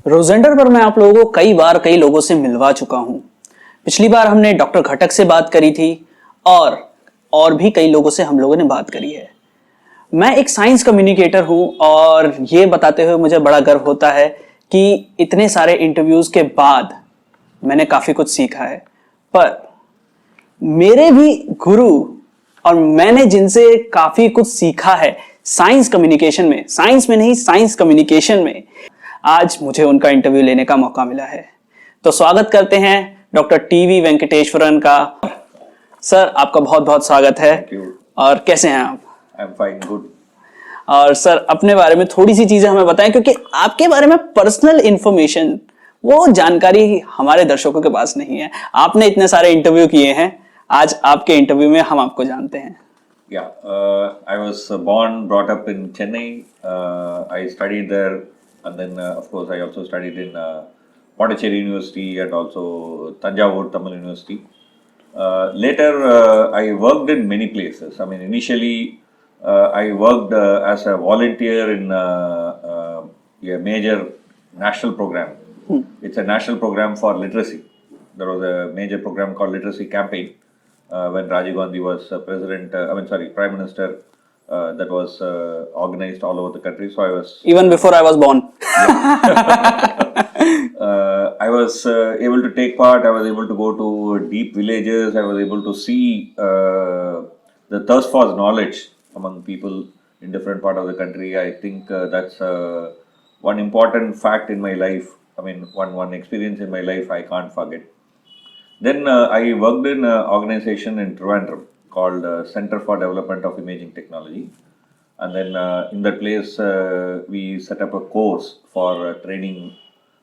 रोजेंडर पर मैं आप लोगों को कई बार कई लोगों से मिलवा चुका हूं। पिछली बार हमने डॉक्टर घटक से बात करी थी और भी कई लोगों से हम लोगों ने बात करी है। मैं एक साइंस कम्युनिकेटर हूं और ये बताते हुए मुझे बड़ा गर्व होता है कि इतने सारे इंटरव्यूज के बाद मैंने काफी कुछ सीखा है। पर मेरे भी गुरु और मैंने जिनसे काफी कुछ सीखा है साइंस कम्युनिकेशन में, साइंस में नहीं साइंस कम्युनिकेशन में, आज मुझे उनका इंटरव्यू लेने का मौका मिला है। तो स्वागत करते हैं डॉक्टर टीवी वेंकटेश्वरन का। सर आपका बहुत बहुत स्वागत है। और कैसे हैं आप? I am fine, good. और सर अपने बारे में थोड़ी सी चीजें हमें बताएं, क्योंकि आपके बारे में पर्सनल इंफॉर्मेशन, वो जानकारी हमारे दर्शकों के पास नहीं है। आपने इतने सारे इंटरव्यू किए हैं, आज आपके इंटरव्यू में हम आपको जानते हैं। Yeah, I was born, brought up in Chennai. I studied there, and then of course I also studied in Pondicherry University and also Tanjavur Tamil University. Later, I worked in many places. I mean, initially I worked as a volunteer in a major national program. It's a national program for literacy. There was a major program called Literacy Campaign. When Rajiv Gandhi was Prime Minister, that was organized all over the country. So I was... Even before I was born. I was able to take part. I was able to go to deep villages. I was able to see the thirst for knowledge among people in different part of the country. I think that's one important fact in my life. I mean, one experience in my life I can't forget. Then I worked in an organization in Trivandrum called Center for Development of Imaging Technology. And then in that place, we set up a course for training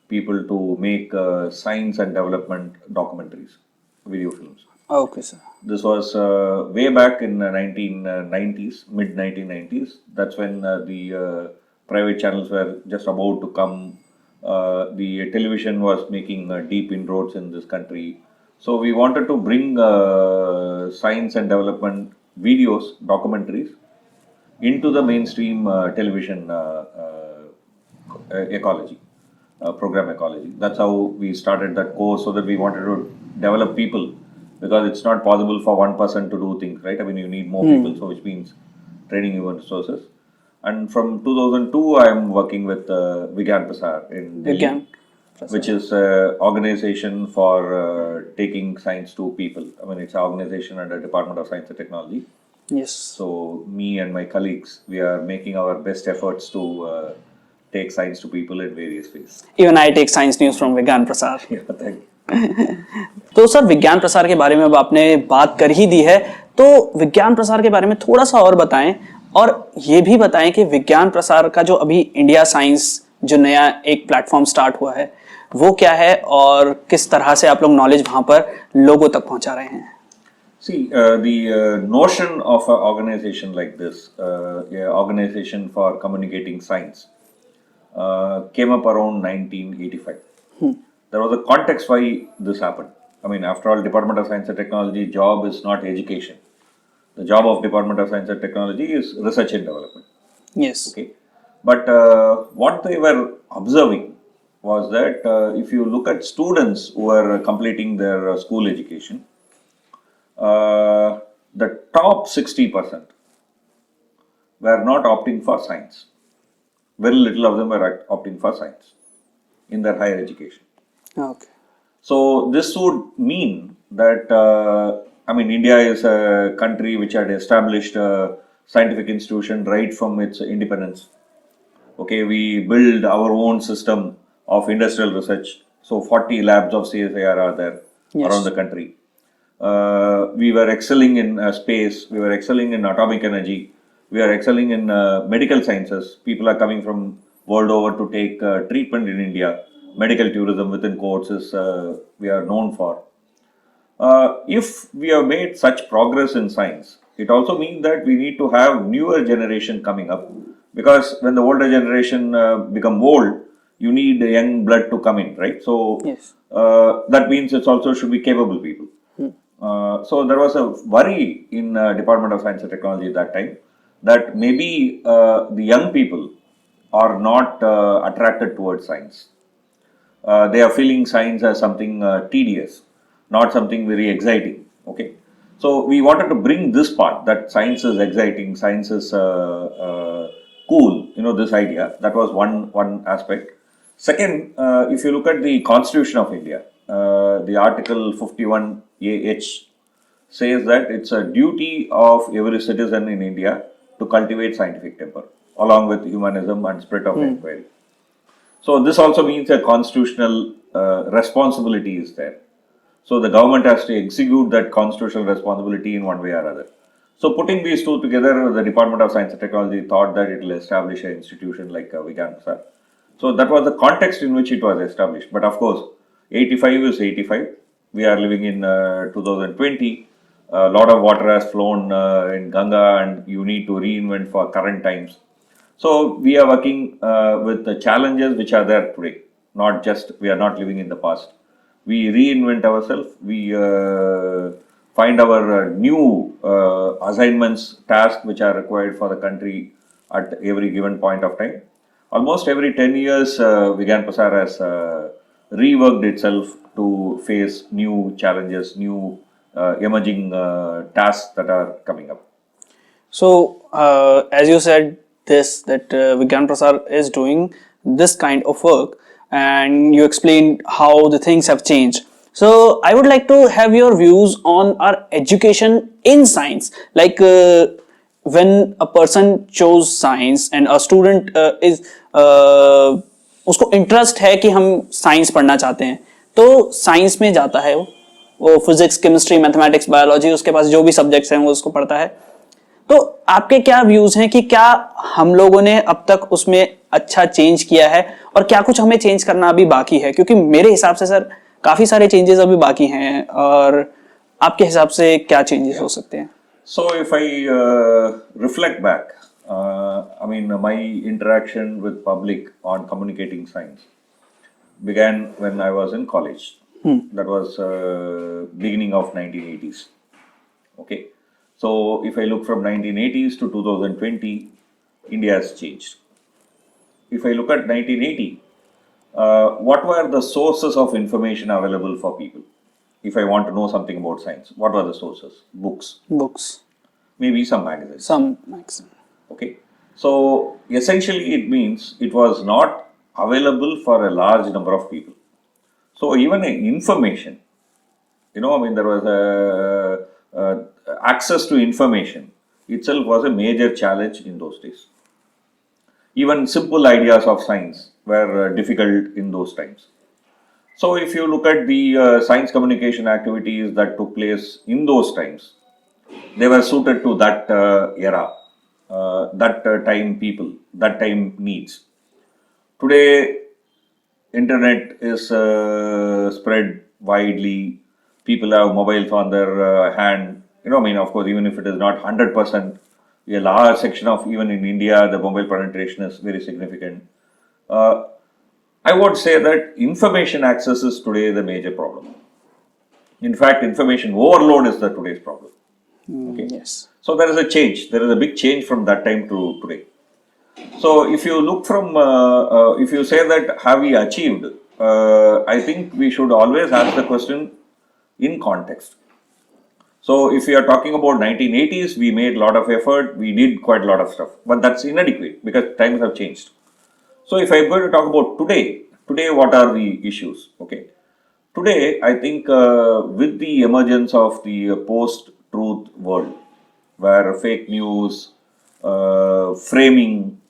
people to make science and development documentaries, video films. Okay, sir. This was way back in 1990s, mid-1990s. That's when the private channels were just about to come. The television was making deep inroads in this country. So we wanted to bring science and development videos, documentaries into the mainstream television ecology, program ecology. That's how we started that course, so that we wanted to develop people, because it's not possible for one person to do things, right? I mean, you need more people, so which means training human resources. And from 2002, I am working with Vigyan Prasar in Delhi, which is an organization for taking science to people. I mean, it's an organization under Department of Science and Technology. Yes. So, me and my colleagues, we are making our best efforts to take science to people in various ways. Even I take science news from Vigyan Prasar. Yeah, thank you. तो sir विज्ञान प्रसार के बारे में अब आपने बात कर ही दी है, तो विज्ञान प्रसार के बारे में थोड़ा सा और बताएं, और ये भी बताएं कि विज्ञान प्रसार का जो अभी इंडिया साइंस जो नया एक प्लेटफॉर्म स्टार्ट हुआ है वो क्या है और किस तरह से आप लोग नॉलेज वहां पर लोगों तक पहुंचा रहे हैं? See, the notion of an organization like this, an organization for communicating science, came up around 1985. There was a context why this happened. I mean, after all, Department of Science and Technology job is not education. The job of Department of Science and Technology is research and development. Yes. Okay. But what they were observing was that if you look at students who are completing their school education, the top 60% were not opting for science. Very little of them were opting for science in their higher education. Okay. So this would mean that India is a country which had established a scientific institution right from its independence. Okay, we build our own system of industrial research. So 40 labs of CSIR are there around the country. We were excelling in space, we were excelling in atomic energy, we are excelling in medical sciences. People are coming from world over to take treatment in India. Medical tourism within quotes is we are known for. If we have made such progress in science, it also means that we need to have newer generation coming up, because when the older generation become old, you need young blood to come in, right? So Yes. That means it also should be capable people. So there was a worry in Department of Science and Technology at that time that maybe the young people are not attracted towards science. they are feeling science as something tedious, not something very exciting. Okay, so we wanted to bring this part that science is exciting, science is cool. This idea, that was one aspect. Second, if you look at the Constitution of India, the Article 51AH says that it's a duty of every citizen in India to cultivate scientific temper, along with humanism and spirit of inquiry. So this also means a constitutional responsibility is there. So the government has to execute that constitutional responsibility in one way or other. So putting these two together, the Department of Science and Technology thought that it will establish an institution like Vigyan Prasar. So that was the context in which it was established. But of course, 85 is 85. We are living in 2020. A lot of water has flown in Ganga, and you need to reinvent for current times. So we are working with the challenges which are there today. Not just, we are not living in the past. We reinvent ourselves. We find our new assignments, tasks which are required for the country at every given point of time. Almost every 10 years, Vigyan Prasar has reworked itself to face new challenges, new emerging tasks that are coming up. So, as you said, that Vigyan Prasar is doing this kind of work, and you explained how the things have changed. So, I would like to have your views on our education in science. Like, when a person chose science and a student is उसको interest है कि हम science पढ़ना चाहते हैं, तो science में जाता है वो फिजिक्स, केमिस्ट्री, मैथमेटिक्स, बायोलॉजी, उसके पास जो भी सब्जेक्ट्स हैं वो उसको पढ़ता है. तो आपके क्या व्यूज हैं कि क्या हम लोगों ने अब तक उसमें अच्छा चेंज किया है और क्या कुछ हमें चेंज करना अभी बाकी है? क्योंकि मेरे हिसाब से सर काफी सारे चेंजेस अभी बाकी हैं, और आपके हिसाब से क्या चेंजेस हो सकते हैं? So if I reflect back, I mean, my interaction with public on communicating science began when I was in college. That was beginning of 1980s. Okay. So if I look from 1980s to 2020, India has changed. If I look at 1980, what were the sources of information available for people? If I want to know something about science, what were the sources? Books. Maybe some magazines. Okay. So essentially it means it was not available for a large number of people. So even information, I mean, there was access to information itself was a major challenge in those days. Even simple ideas of science were difficult in those times. So if you look at the science communication activities that took place in those times, they were suited to that era, that time people, that time needs. Today, internet is spread widely. People have mobiles on their hand. I mean, of course, even if it is not 100%, a large section of, even in India, the mobile penetration is very significant. I would say that information access is today the major problem. In fact, information overload is the today's problem. Okay. Yes. So there is a change. There is a big change from that time to today. So if you look from, if you say that have we achieved, I think we should always ask the question in context. So if we are talking about 1980s, we made a lot of effort, we did quite a lot of stuff, but that's inadequate because times have changed. So if I'm going to talk about today what are the issues? Okay. Today, I think with the emergence of the post-truth world, where fake news, framing,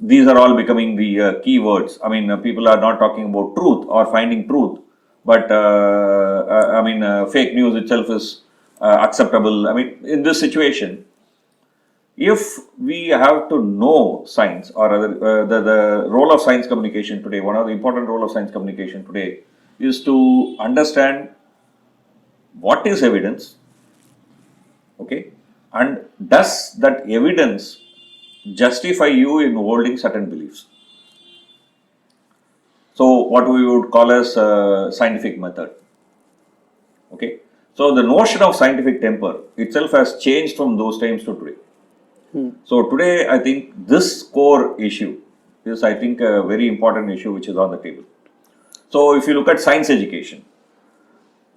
these are all becoming the key words. I mean, people are not talking about truth or finding truth, but I mean, fake news itself is acceptable. I mean, in this situation, if we have to know science or the role of science communication today, one of the important role of science communication today is to understand what is evidence, okay, and does that evidence justify you in holding certain beliefs. So what we would call as scientific method, okay. So the notion of scientific temper itself has changed from those times to today. So today, I think this core issue is, I think, a very important issue which is on the table. So if you look at science education,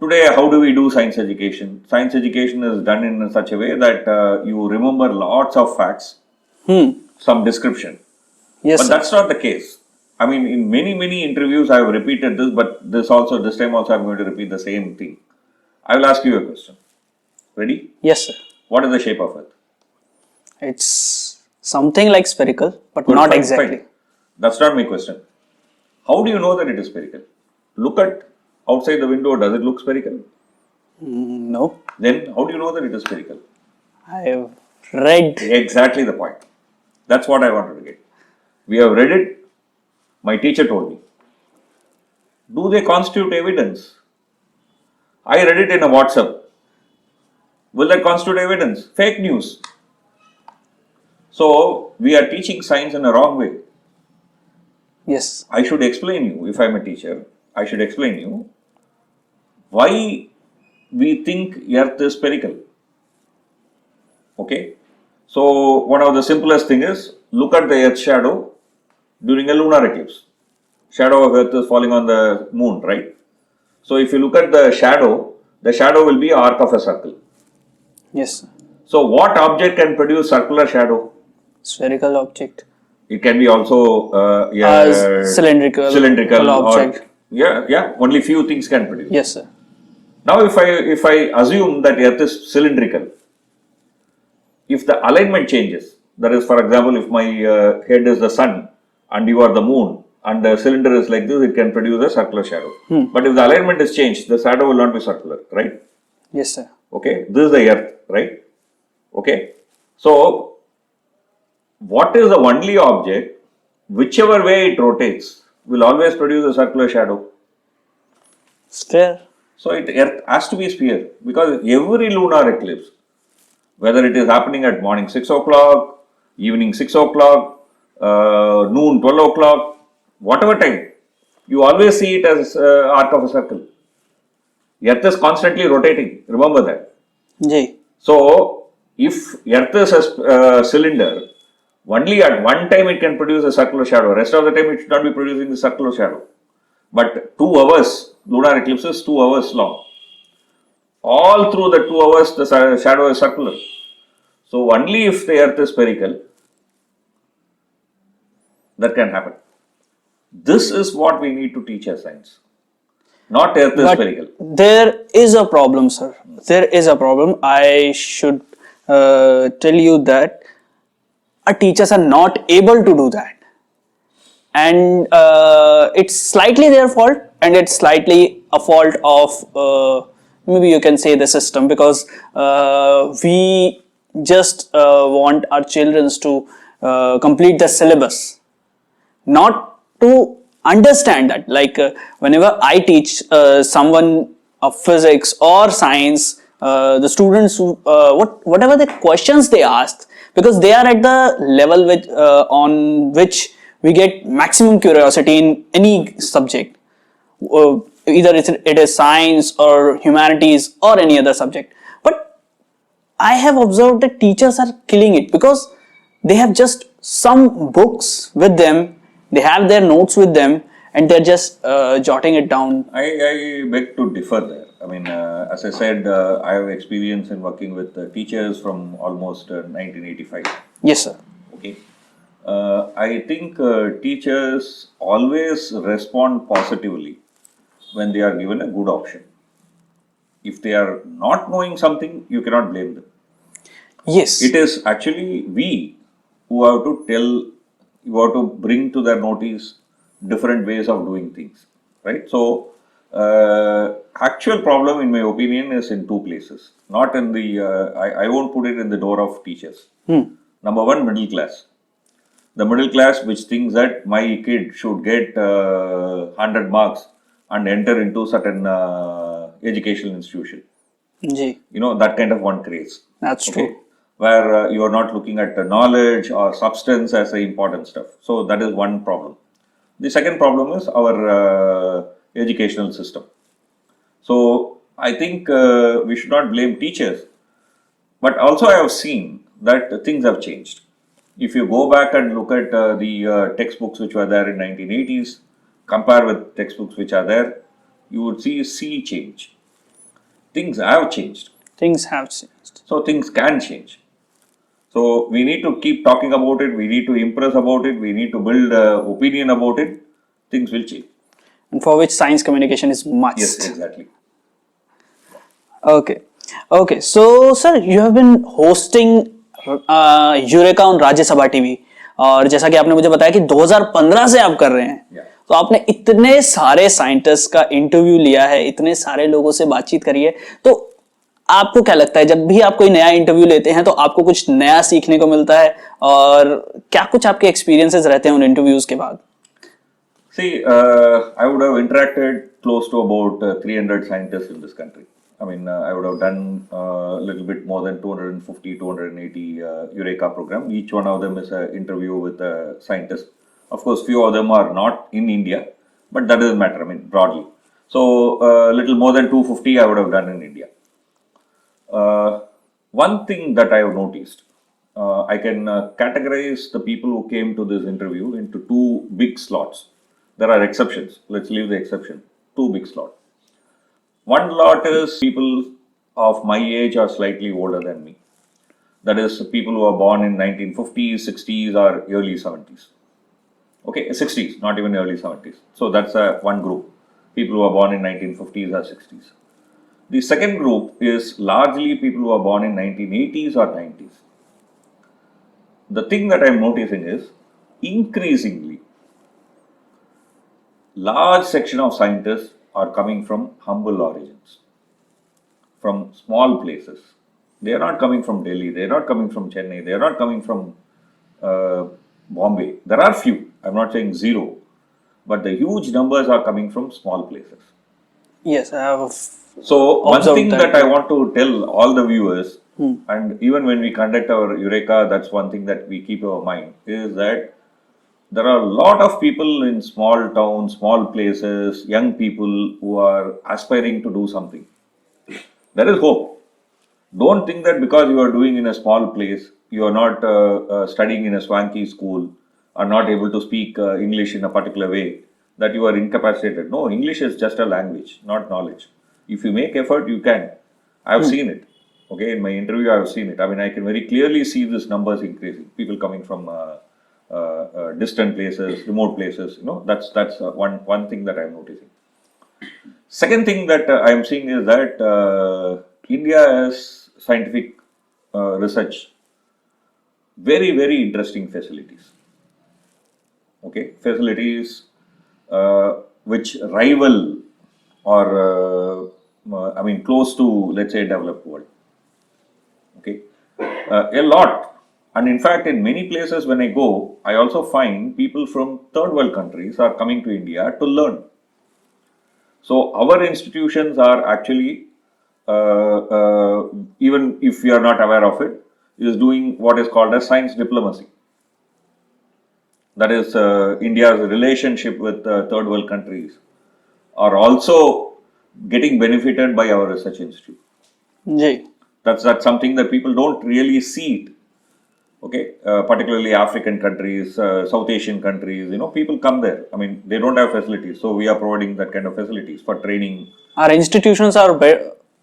today how do we do science education? Science education is done in such a way that you remember lots of facts, some description. Yes, But sir. that's not the case. I mean, in many interviews, I have repeated this, but this time also, I'm going to repeat the same thing. I will ask you a question. Ready? Yes, sir. What is the shape of Earth? It's something like spherical, but Good, not fine, exactly. fine. That's not my question. How do you know that it is spherical? Look at outside the window. Does it look spherical? No, Then how do you know that it is spherical? I have read. Exactly the point. That's what I wanted to get. We have read it. My teacher told me. Do they constitute evidence? I read it in a WhatsApp. Will that constitute evidence? Fake news. So we are teaching science in a wrong way. Yes, I should explain you, if I'm a teacher, I should explain you why we think Earth is spherical. Okay? So one of the simplest thing is look at the Earth shadow during a lunar eclipse. Shadow of Earth is falling on the moon, right? So if you look at the shadow will be arc of a circle. yes, sir. So what object can produce circular shadow? Spherical object. It can be also Cylindrical object. or only few things can produce. Yes, sir. Now if I assume that Earth is cylindrical, if the alignment changes, that is, for example, if my head is the sun and you are the moon and the cylinder is like this, it can produce a circular shadow. But if the alignment is changed, the shadow will not be circular, right? Yes, sir. Okay, this is the Earth, right? Okay, so what is the only object, whichever way it rotates, will always produce a circular shadow? Sphere. So Earth has to be a sphere, because every lunar eclipse, whether it is happening at morning 6 o'clock, evening 6 o'clock, noon 12 o'clock, whatever time, you always see it as arc of a circle. Earth is constantly rotating, remember that. Ji. So if Earth is a cylinder, only at one time it can produce a circular shadow, rest of the time it should not be producing the circular shadow. But 2 hours, lunar eclipse is 2 hours long. All through the 2 hours, the shadow is circular. So only if the Earth is spherical, that can happen. This is what we need to teach as science. Not Earth is But spherical. there is a problem, sir. There is a problem. I should tell you that our teachers are not able to do that. And it's slightly their fault, and it's slightly a fault of maybe you can say the system, because we just want our children to complete the syllabus, not to understand that. Like whenever I teach someone of physics or science, the students whatever the questions they ask, because they are at the level on which we get maximum curiosity in any subject, either it is science or humanities or any other subject. But I have observed that teachers are killing it, because they have just some books with them, they have their notes with them, and they're just jotting it down. I beg to differ there. I mean, as I said, I have experience in working with teachers from almost 1985. Yes, sir. Okay. I think teachers always respond positively when they are given a good option. If they are not knowing something, you cannot blame them. Yes. It is actually we who have to you have to bring to their notice different ways of doing things, right? So, actual problem, in my opinion, is in 2 places. Not in the, I won't put it in the door of teachers. Number one, middle class. The middle class which thinks that my kid should get 100 marks and enter into certain educational institution. Ji. You know, that kind of one craze. That's true. Where you are not looking at the knowledge or substance as the important stuff. So that is one problem. The second problem is our educational system. So I think we should not blame teachers, but also I have seen that things have changed. If you go back and look at the textbooks which were there in 1980s, compare with textbooks which are there, you would see sea change. Things have changed. Things have changed. So things can change. So we need to keep talking about it. We need to impress about it. We need to build opinion about it. Things will change. And for which science communication is must. Yes, exactly. Okay. Okay. So, sir, you have been hosting eureka on Rajya Sabha TV, और जैसा कि आपने मुझे बताया कि 2015 से आप कर रहे हैं, Yeah. तो आपने इतने सारे साइंटिस्ट का इंटरव्यू लिया है, इतने सारे लोगों से बातचीत करी है, तो आपको क्या लगता है जब भी आप कोई नया इंटरव्यू लेते हैं तो आपको कुछ नया सीखने को मिलता है, और क्या कुछ आपके एक्सपीरियंसेस रहते हैं उन इंटरव्यूज के बाद? See, I would have interacted close to about 300 scientists in this country. I mean, I would have done a little bit more than 250, 280 Eureka program. Each one of them is an interview with a scientist. Of course, few of them are not in India, but that doesn't matter, I mean, broadly. So, a little more than 250 I would have done in India. One thing that I have noticed, I can categorize the people who came to this interview into two big slots. There are exceptions. Let's leave the exception. Two big slots. One lot is people of my age or slightly older than me. That is people who are born in 1950s, 60s or early 70s. Okay, 60s, not even early 70s. So that's one group. People who are born in 1950s or 60s. The second group is largely people who are born in 1980s or 90s. The thing that I'm noticing is increasingly large section of scientists are coming from humble origins, from small places. They are not coming from Delhi, they are not coming from Chennai, they are not coming from Bombay. There are few, I'm not saying zero, but the huge numbers are coming from small places. Yes, I have. So, one observed thing that that I want to tell all the viewers, and even when we conduct our Eureka, that's one thing that we keep in our mind, is that there are a lot of people in small towns, small places, young people who are aspiring to do something. There is hope. Don't think that because you are doing in a small place, you are not studying in a swanky school, are not able to speak English in a particular way, that you are incapacitated. No, English is just a language, not knowledge. If you make effort, you can. I have seen it. Okay, in my interview, I have seen it. I mean, I can very clearly see these numbers increasing. People coming from distant places, remote places. You know, that's one thing that I'm noticing. Second thing that I am seeing is that India has scientific research, very interesting facilities. Okay, facilities which rival or I mean close to, let's say, developed world. Okay, a lot. And in fact, in many places when I go, I also find people from third world countries are coming to India to learn. So our institutions are actually, even if we are not aware of it, is doing what is called as science diplomacy. That is India's relationship with third world countries are also getting benefited by our research institute. Ji. That's something that people don't really see it. Okay, particularly African countries, South Asian countries, you know, people come there. I mean, they don't have facilities, so we are providing that kind of facilities for training. Our institutions are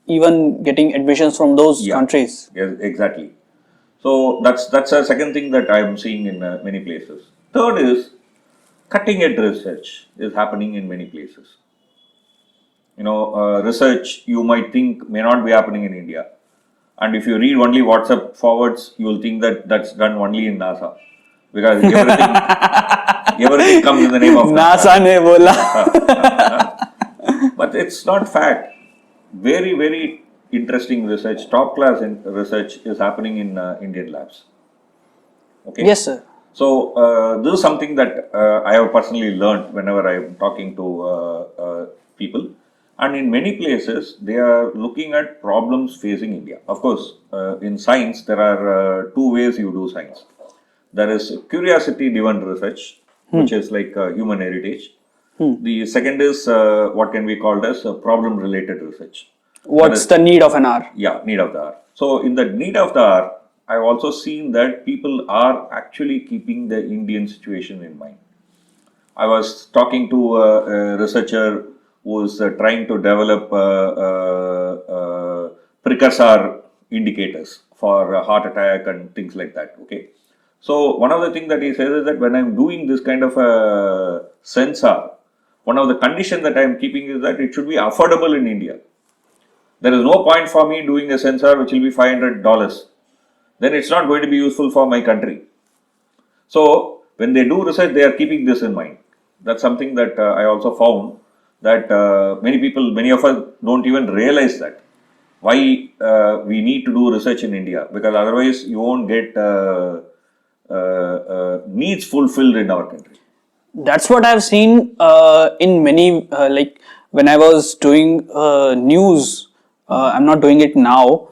even getting admissions from those countries. Yes, exactly. So that's a second thing that I am seeing in many places. Third is cutting edge research is happening in many places. You know, research you might think may not be happening in India. And if you read only WhatsApp forwards, you will think that that's done only in NASA. Because everything comes in the name of NASA ने बोला. But it's not fact. Very interesting research, top class research is happening in Indian labs. Okay. Yes, sir. So this is something that I have personally learned whenever I am talking to people. And in many places, they are looking at problems facing India. Of course, in science, there are two ways you do science. There is curiosity-driven research, which is like human heritage. The second is what can be called as problem-related research. What's the need of an hour? Yeah, need of the hour. So in the need of the hour, I've also seen that people are actually keeping the Indian situation in mind. I was talking to a researcher who was trying to develop precursor indicators for a heart attack and things like that. Okay, so one of the things that he says is that when I'm doing this kind of a sensor, one of the conditions that I'm keeping is that it should be affordable in India. There is no point for me doing a sensor which will be $500. Then it's not going to be useful for my country. So when they do research, they are keeping this in mind. That's something that I also found that many of us don't even realize that why we need to do research in India, because otherwise you won't get needs fulfilled in our country. That's what I've seen in many, like when I was doing news. I'm not doing it now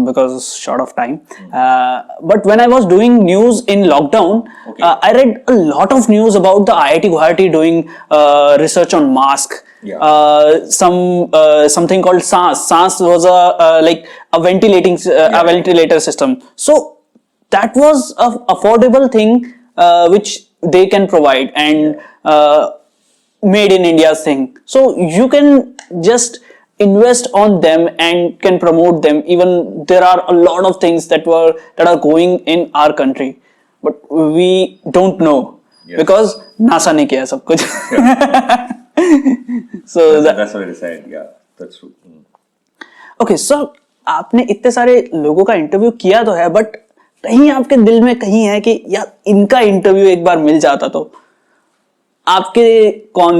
because short of time. But when I was doing news in lockdown, Okay. I read a lot of news about the IIT Guwahati doing research on mask. Yeah. Something called SANS. SANS was a ventilator system. So that was a affordable thing which they can provide, and made in India's thing. So you can just invest on them and can promote them. Even there are a lot of things that are going in our country, but we don't know. Yes. Because NASA ने किया सब कुछ. So That's very sad. Yeah, that's true. Okay sir, आपने इतने सारे लोगों का interview किया तो है, बट कहीं आपके दिल में कहीं है कि यार इनका इंटरव्यू एक बार मिल जाता तो. आपके कौन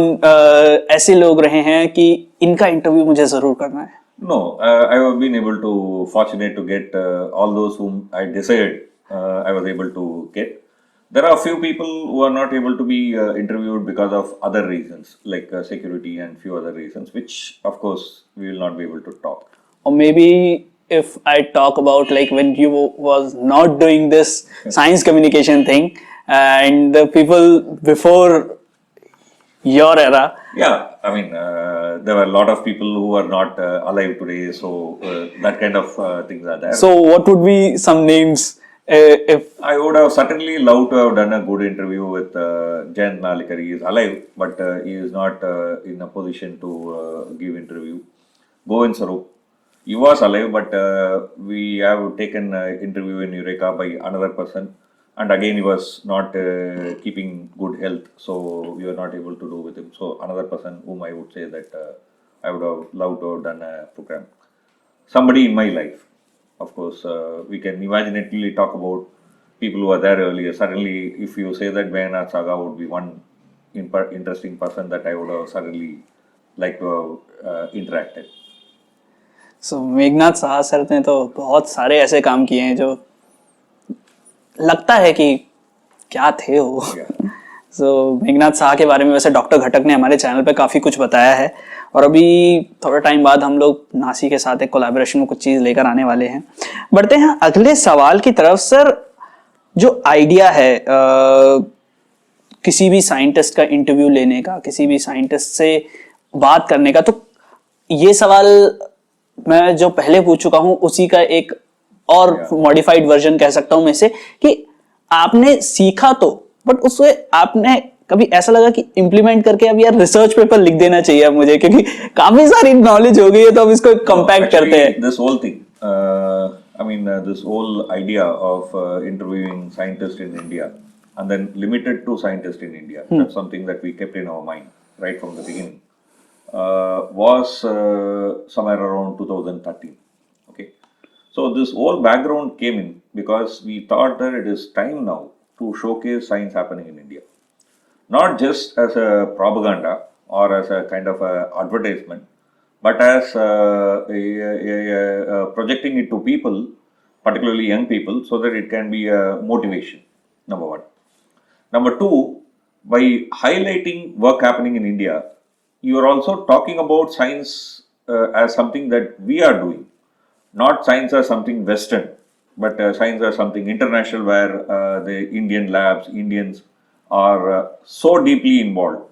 ऐसे लोग रहे हैं कि इनका इंटरव्यू मुझे जरूर करना है? No, I have been fortunate to get all those whom I desired. I was able to get. There are a few people who are not able to be interviewed because of other reasons, like security and few other reasons, which of course we will not be able to talk. Or maybe if I talk about like when you was not doing this science communication thing, and the people before your era. Yeah, I mean, there were a lot of people who are not alive today, so that kind of things are there. So what would be some names? If I would have certainly loved to have done a good interview with Jayant Nalikar. He is alive, but he is not in a position to give interview. Govind Sarup, he was alive, but we have taken interview in Eureka by another person, and again he was not keeping good health, so we were not able to do with him. So another person whom I would say that I would have loved to have done a program. Somebody in my life. Of course, we can imaginatively talk about people who were there earlier. Suddenly, if you say that Bayanath Saga would be one interesting person that I would have suddenly liked to have interacted. So Meghnath Saha sir ने तो बहुत सारे ऐसे काम किए हैं जो लगता है कि क्या थे वो. So मेघनाथ साहा के बारे में वैसे डॉक्टर घटक ने हमारे चैनल पे काफी कुछ बताया है, और अभी थोड़ा टाइम बाद हम लोग नासी के साथ एक कोलैबोरेशन में कुछ चीज लेकर आने वाले हैं. बढ़ते हैं अगले सवाल की तरफ. सर, जो आइडिया है किसी भी साइंटिस्ट का इंटरव्यू लेने का, किसी भी साइंटिस्ट से बात करने का, तो ये सवाल मैं जो पहले पूछ चुका हूं उसी का एक और मॉडिफाइड वर्जन कह सकता हूं मैं से, कि आपने सीखा तो, बट उससे आपने कभी ऐसा लगा कि इंप्लीमेंट करके अब यार रिसर्च पेपर लिख देना चाहिए अब मुझे, क्योंकि काफी सारी नॉलेज हो गई है तो अब इसको कंपैक्ट करते हैं. This whole thing, this whole idea of interviewing scientists in India and then limited to scientists in India, that's something that we kept in our mind right from the beginning, was somewhere around 2013. Okay, so this whole background came in because we thought that it is time now to showcase science happening in India. Not just as a propaganda or as a kind of a advertisement, but as projecting it to people, particularly young people, so that it can be a motivation, number one. Number two, by highlighting work happening in India, you are also talking about science as something that we are doing, not science as something Western, but science as something international, where the Indian labs, Indians are so deeply involved,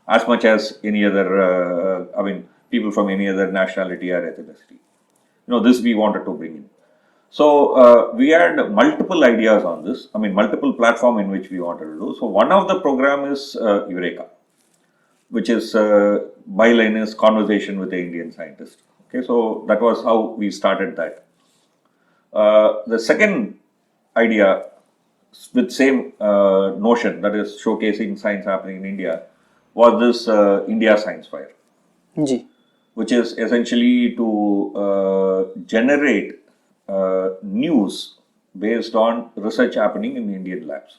as much as any other, people from any other nationality or ethnicity. This we wanted to bring in. So we had multiple ideas on this. I mean, multiple platform in which we wanted to do. So one of the program is Eureka, which is bilingual conversation with the Indian scientist. Okay, so that was how we started that. The second idea with same notion, that is showcasing science happening in India, was this India Science Fair, ji which is essentially to generate news based on research happening in Indian labs.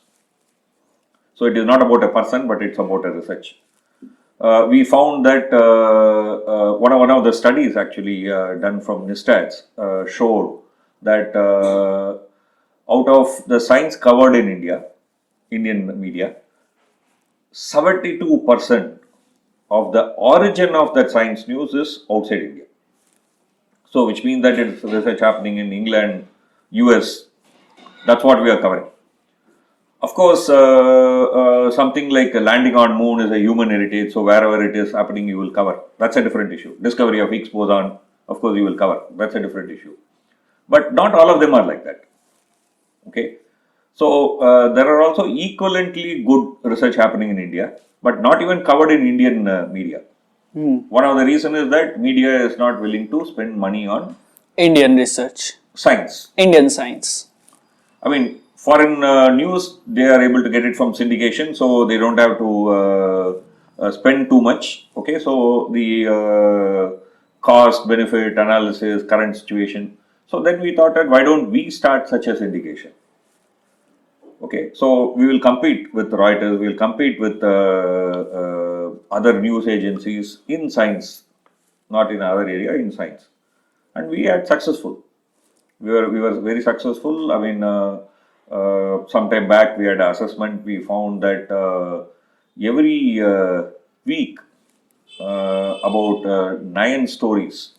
So it is not about a person, but it's about a research. We found that one of the studies actually done from NISTADS showed that out of the science covered in Indian media, 72% of the origin of that science news is outside India. So which means that it's research happening in England, US, that's what we are covering. Of course, something like landing on moon is a human heritage, so wherever it is happening, you will cover. That's a different issue. Discovery of Higgs boson, of course, you will cover. That's a different issue. But not all of them are like that. Okay. So there are also equivalently good research happening in India, but not even covered in Indian media. One of the reasons is that media is not willing to spend money on Indian research, science. Indian science. I mean, foreign news, they are able to get it from syndication, so they don't have to spend too much. Okay, so the cost benefit analysis, current situation. So then we thought that why don't we start such a syndication? Okay, so we will compete with Reuters, we will compete with other news agencies in science, not in other area, in science. And we had successful. We were very successful. I mean, some time back we had assessment. We found that every week about 9 stories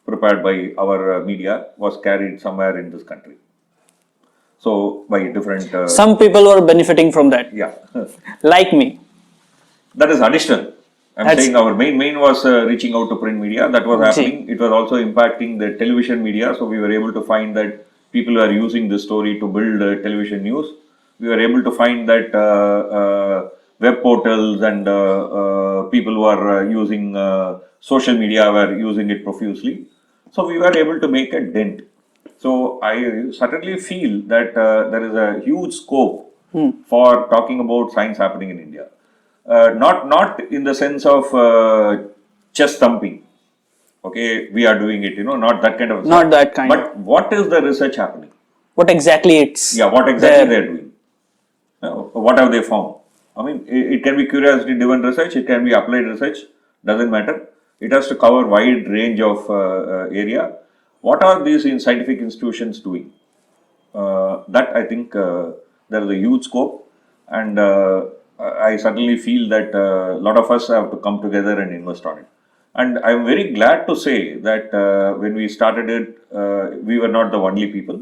prepared by our media was carried somewhere in this country. So by different. Some people were benefiting from that. Yeah. Like me. That is additional. I'm saying our main was reaching out to print media. That was happening. It was also impacting the television media. So we were able to find that people are using this story to build television news. We were able to find that web portals and people who are using social media were using it profusely. So we were able to make a dent. So I certainly feel that there is a huge scope for talking about science happening in India. Not in the sense of chest thumping. Okay, we are doing it, not that kind of. Not that kind. But what is the research happening? What exactly it's. Yeah, what exactly they are doing? What have they found? I mean, it can be curiosity-driven research. It can be applied research. Doesn't matter. It has to cover wide range of area. What are these scientific institutions doing? That I think there is a huge scope, and I certainly feel that a lot of us have to come together and invest on it. And I'm very glad to say that when we started it, we were not the only people.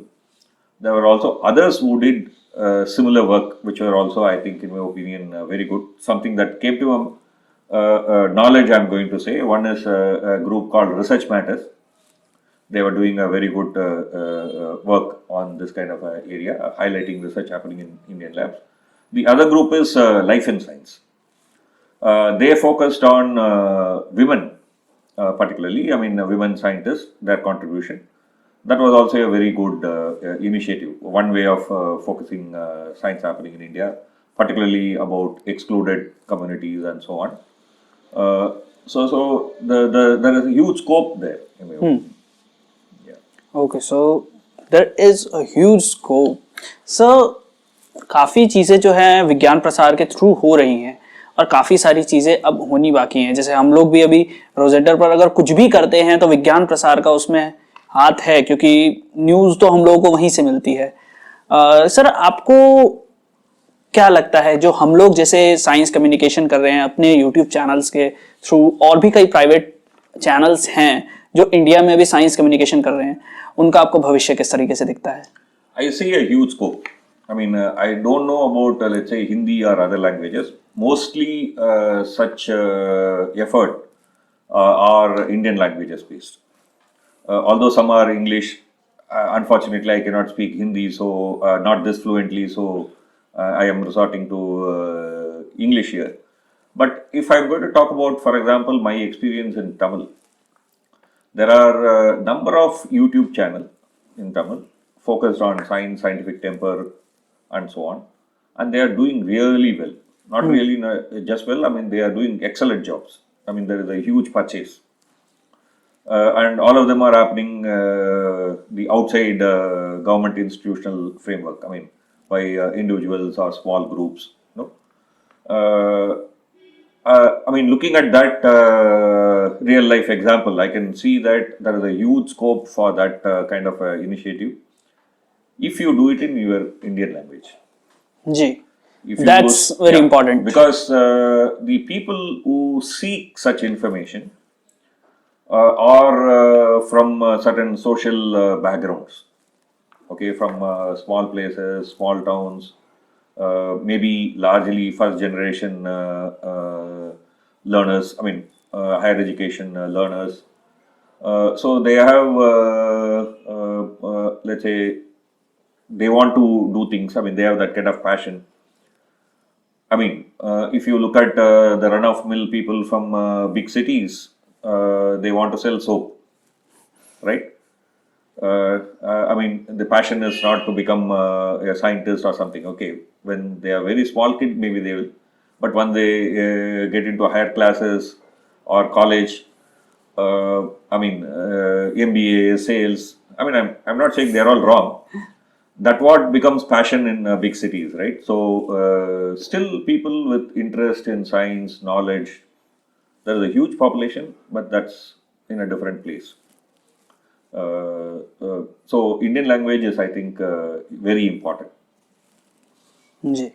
There were also others who did similar work, which were also, I think, in my opinion, very good. Something that came to knowledge, I'm going to say. One is a group called Research Matters. They were doing a very good work on this kind of area, highlighting research happening in Indian labs. The other group is Life in Science. They focused on women, particularly, I mean, women scientists, their contribution. That was also a very good initiative, one way of focusing science happening in India, particularly about excluded communities and so on. So there is a huge scope there, in my opinion. Okay, so there is a huge scope. So काफ़ी चीज़ें जो हैं विज्ञान प्रसार के through हो रही हैं और काफ़ी सारी चीज़ें अब होनी बाकी हैं. जैसे हम लोग भी अभी रोजेटर पर अगर कुछ भी करते हैं तो विज्ञान प्रसार का उसमें हाथ है, क्योंकि न्यूज़ तो हम लोगों को वहीं से मिलती है. सर, आपको क्या लगता है, जो हम लोग जैसे साइंस कम्युनिकेशन कर रहे हैं अपने यूट्यूब चैनल्स के थ्रू, और भी कई प्राइवेट चैनल्स हैं जो इंडिया में भी साइंस कम्युनिकेशन कर रहे हैं, उनका आपको भविष्य किस तरीके से दिखता है? I see a huge scope. I mean, I don't know about, let's say, Hindi or other languages. Mostly such effort are Indian languages based. Although some are English, unfortunately, I cannot speak Hindi, so not this fluently, so I am resorting to English here. But if I'm going to talk about, for example, my experience in Tamil, there are a number of YouTube channels in Tamil focused on science, scientific temper, and so on, and they are doing really well. Not really just well. I mean, they are doing excellent jobs. I mean, there is a huge purchase, and all of them are happening the outside government institutional framework. I mean, by individuals or small groups. No. I mean, looking at that real life example, I can see that there is a huge scope for that kind of initiative if you do it in your Indian language. Ji, If you that's very important. because the people who seek such information are from certain social backgrounds. Okay, from small places, small towns, maybe largely first generation learners, I mean, higher education learners. So they have, let's say, they want to do things. I mean, they have that kind of passion. I mean, if you look at the run of mill people from big cities, they want to sell soap, right? I mean, the passion is not to become a scientist or something. Okay, when they are very small kid, maybe they will, but when they get into higher classes or college, I mean, MBA, sales. I mean, I'm not saying they're all wrong. That what becomes passion in big cities, right? So still, people with interest in science, knowledge, there is a huge population, but that's in a different place. So Indian language is, I think, very important. Ji